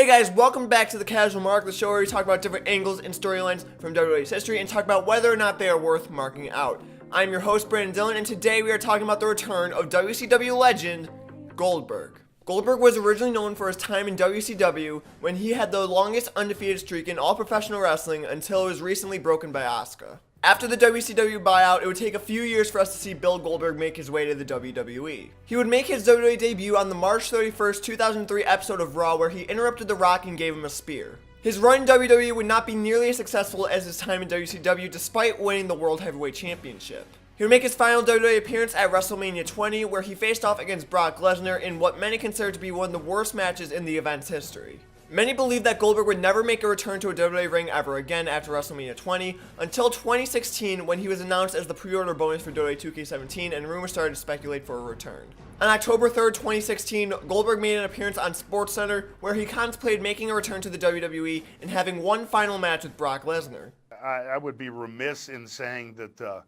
Hey guys, welcome back to the Casual Mark, the show where we talk about different angles and storylines from WWE's history and talk about whether or not they are worth marking out. I'm your host, Brandon Dillon, and today we are talking about the return of WCW legend Goldberg. Goldberg was originally known for his time in WCW when he had the longest undefeated streak in all professional wrestling until it was recently broken by Asuka. After the WCW buyout, it would take a few years for us to see Bill Goldberg make his way to the WWE. He would make his WWE debut on the March 31st, 2003 episode of Raw where he interrupted The Rock and gave him a spear. His run in WWE would not be nearly as successful as his time in WCW despite winning the World Heavyweight Championship. He would make his final WWE appearance at WrestleMania 20 where he faced off against Brock Lesnar in what many consider to be one of the worst matches in the event's history. Many believe that Goldberg would never make a return to a WWE ring ever again after WrestleMania 20 until 2016 when he was announced as the pre-order bonus for WWE 2K17 and rumors started to speculate for a return. On October 3rd, 2016, Goldberg made an appearance on SportsCenter where he contemplated making a return to the WWE and having one final match with Brock Lesnar. I would be remiss in saying that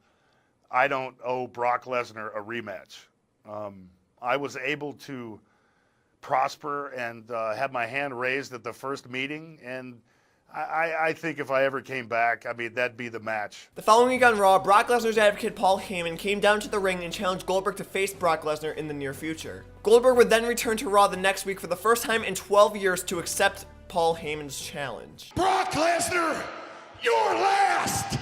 I don't owe Brock Lesnar a rematch. I was able to prosper and have my hand raised at the first meeting, and I think if I ever came back, I mean, that'd be the match. The following week on Raw, Brock Lesnar's advocate Paul Heyman came down to the ring and challenged Goldberg to face Brock Lesnar in the near future. Goldberg would then return to Raw the next week for the first time in 12 years to accept Paul Heyman's challenge. Brock Lesnar, you're last!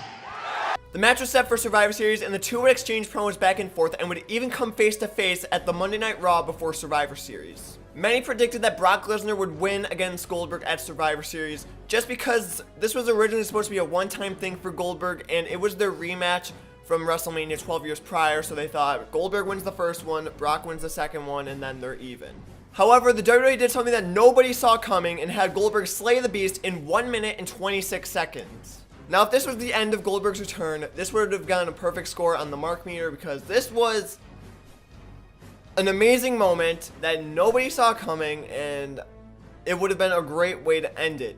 The match was set for Survivor Series, and the two would exchange promos back and forth and would even come face to face at the Monday Night Raw before Survivor Series. Many predicted that Brock Lesnar would win against Goldberg at Survivor Series just because this was originally supposed to be a one-time thing for Goldberg and it was their rematch from WrestleMania 12 years prior, so they thought Goldberg wins the first one, Brock wins the second one, and then they're even. However, the WWE did something that nobody saw coming and had Goldberg slay the Beast in 1 minute and 26 seconds. Now, if this was the end of Goldberg's return, this would have gotten a perfect score on the mark meter because this was an amazing moment that nobody saw coming, and it would have been a great way to end it.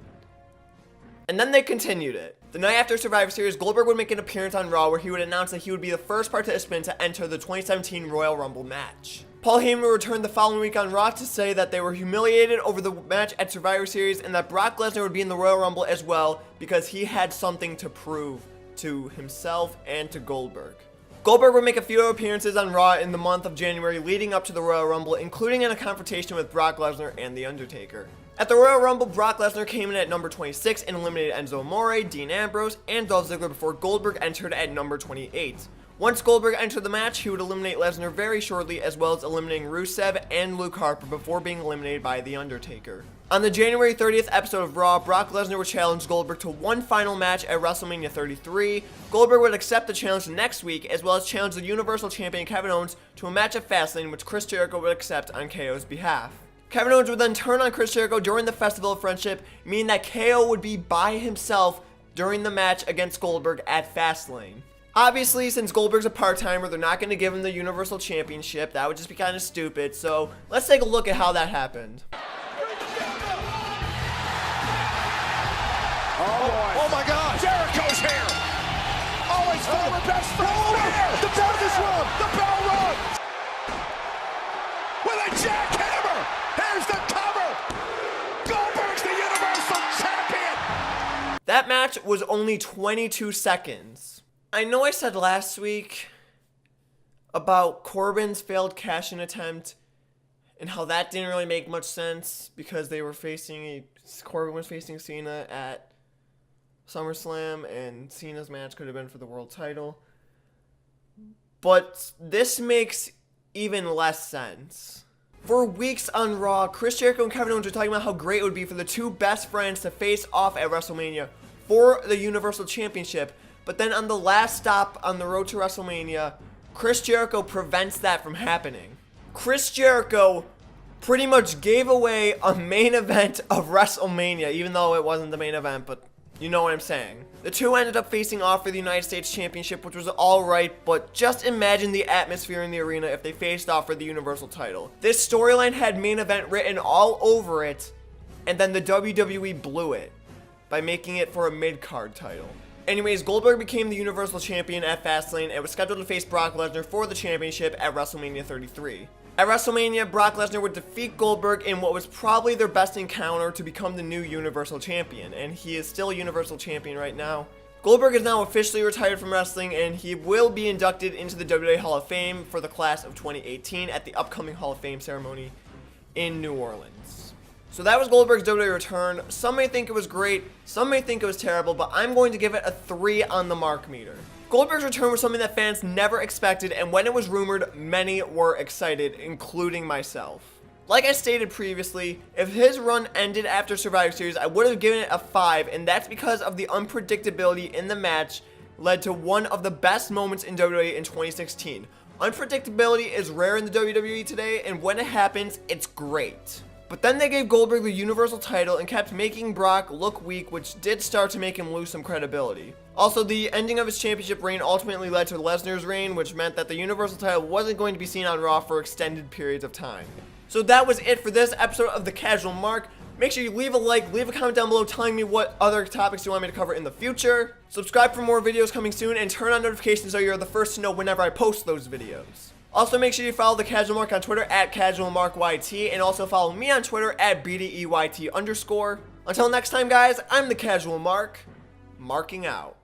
And then they continued it. The night after Survivor Series, Goldberg would make an appearance on Raw where he would announce that he would be the first participant to enter the 2017 Royal Rumble match. Paul Heyman would return the following week on Raw to say that they were humiliated over the match at Survivor Series and that Brock Lesnar would be in the Royal Rumble as well because he had something to prove to himself and to Goldberg. Goldberg would make a few appearances on Raw in the month of January leading up to the Royal Rumble, including in a confrontation with Brock Lesnar and The Undertaker. At the Royal Rumble, Brock Lesnar came in at number 26 and eliminated Enzo Amore, Dean Ambrose, and Dolph Ziggler before Goldberg entered at number 28. Once Goldberg entered the match, he would eliminate Lesnar very shortly, as well as eliminating Rusev and Luke Harper before being eliminated by The Undertaker. On the January 30th episode of Raw, Brock Lesnar would challenge Goldberg to one final match at WrestleMania 33. Goldberg would accept the challenge the next week, as well as challenge the Universal Champion Kevin Owens to a match at Fastlane, which Chris Jericho would accept on KO's behalf. Kevin Owens would then turn on Chris Jericho during the Festival of Friendship, meaning that KO would be by himself during the match against Goldberg at Fastlane. Obviously, since Goldberg's a part-timer, they're not going to give him the Universal Championship. That would just be kind of stupid, so let's take a look at how that happened. Oh my God! Jericho's here! Oh, he's former best friend! The bell is rung! The bell runs! With a jackhammer! Here's the cover! Goldberg's the Universal Champion! That match was only 22 seconds. I know I said last week about Corbin's failed cash-in attempt and how that didn't really make much sense because they were Corbin was facing Cena at SummerSlam and Cena's match could have been for the world title. But this makes even less sense. For weeks on Raw, Chris Jericho and Kevin Owens were talking about how great it would be for the two best friends to face off at WrestleMania for the Universal Championship. But then on the last stop on the road to WrestleMania, Chris Jericho prevents that from happening. Chris Jericho pretty much gave away a main event of WrestleMania, even though it wasn't the main event, but you know what I'm saying. The two ended up facing off for the United States Championship, which was alright, but just imagine the atmosphere in the arena if they faced off for the Universal title. This storyline had main event written all over it, and then the WWE blew it by making it for a mid-card title. Anyways, Goldberg became the Universal Champion at Fastlane and was scheduled to face Brock Lesnar for the championship at WrestleMania 33. At WrestleMania, Brock Lesnar would defeat Goldberg in what was probably their best encounter to become the new Universal Champion, and he is still Universal Champion right now. Goldberg is now officially retired from wrestling, and he will be inducted into the WWE Hall of Fame for the class of 2018 at the upcoming Hall of Fame ceremony in New Orleans. So that was Goldberg's WWE return. Some may think it was great, some may think it was terrible, but I'm going to give it a 3 on the mark meter. Goldberg's return was something that fans never expected, and when it was rumored, many were excited, including myself. Like I stated previously, if his run ended after Survivor Series, I would have given it a 5, and that's because of the unpredictability in the match led to one of the best moments in WWE in 2016. Unpredictability is rare in the WWE today, and when it happens, it's great. But then they gave Goldberg the Universal title and kept making Brock look weak, which did start to make him lose some credibility. Also, the ending of his championship reign ultimately led to Lesnar's reign, which meant that the Universal title wasn't going to be seen on Raw for extended periods of time. So that was it for this episode of The Casual Mark. Make sure you leave a like, leave a comment down below telling me what other topics you want me to cover in the future. Subscribe for more videos coming soon, and turn on notifications so you're the first to know whenever I post those videos. Also, make sure you follow The Casual Mark on Twitter at CasualMarkYT, and also follow me on Twitter at BDEYT_. Until next time, guys, I'm The Casual Mark, marking out.